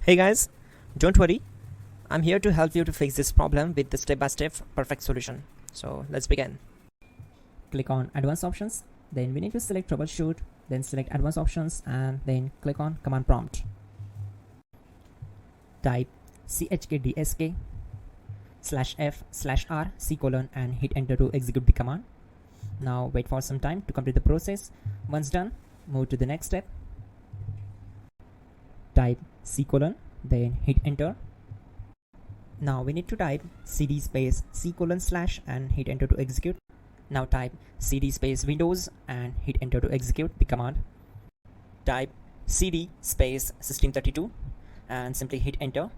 Hey guys, don't worry, I'm here to help you to fix this problem with the step-by-step perfect solution. So let's begin. Click on advanced options, then we need to select troubleshoot, then select advanced options and then click on command prompt. Type chkdsk /f/r c:, and hit enter to execute the command. Now wait for some time to complete the process. Once done, move to the next step. Type c:, then hit enter. Now we need to type cd space c:/ and hit enter to execute. Now type cd space Windows and hit enter to execute the command. Type cd space system32 and simply hit enter.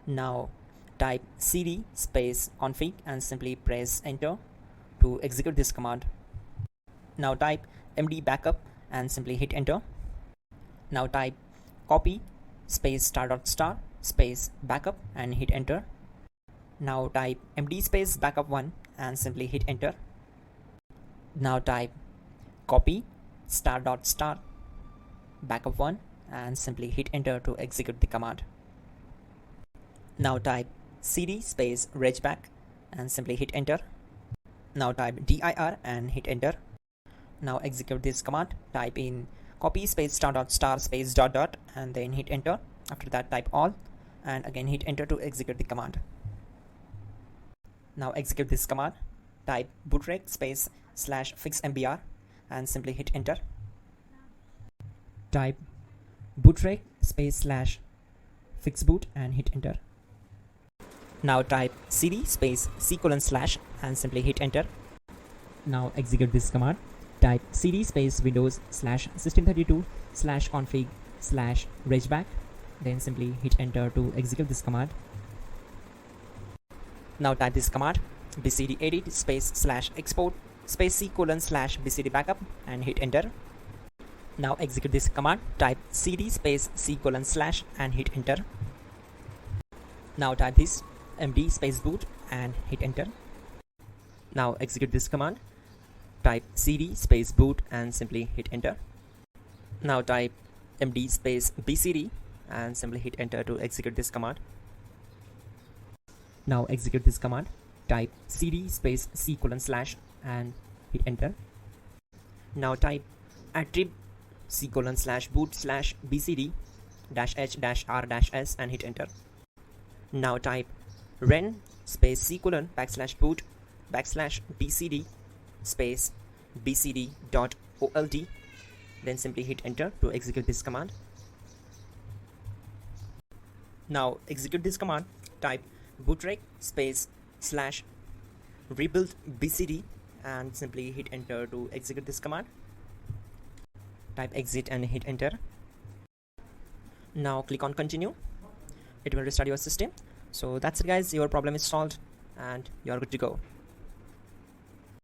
Now type cd space config and simply press enter to execute this command. Now type md backup and simply hit enter. Now type copy space *** space backup and hit enter. Now type md space backup1 and simply hit enter. Now type copy *** backup1 and simply hit enter to execute the command. Now type cd space regback and simply hit enter. Now type dir and hit enter. Now execute this command. Type in copy space *** space ... and then hit enter. After that type all and again hit enter to execute the command. Now execute this command. Type bootrec space /fixmbr and simply hit enter. Type bootrec space /fixboot and hit enter. Now type cd space c:/ and simply hit enter. Now execute this command. Type cd space Windows /system32 /config /regback, then simply hit enter to execute this command. Now type this command bcd edit space /export space c:/ bcd backup and hit enter. Now execute this command. Type cd space c:/ and hit enter. Now type this md space boot and hit enter. Now execute this command. Type cd space boot and simply hit enter. Now type md space bcd and simply hit enter to execute this command. Now execute this command. Type cd space c:/ and hit enter. Now type attrib c:/boot /bcd -h-r-s and hit enter. Now type ren space c:/boot /bcd space bcd.old, then simply hit enter to execute this command. Now execute this command. Type bootrec space /rebuild bcd and simply hit enter to execute this command. Type exit and hit enter. Now click on continue. It will restart your system. So that's it guys, your problem is solved and you're good to go.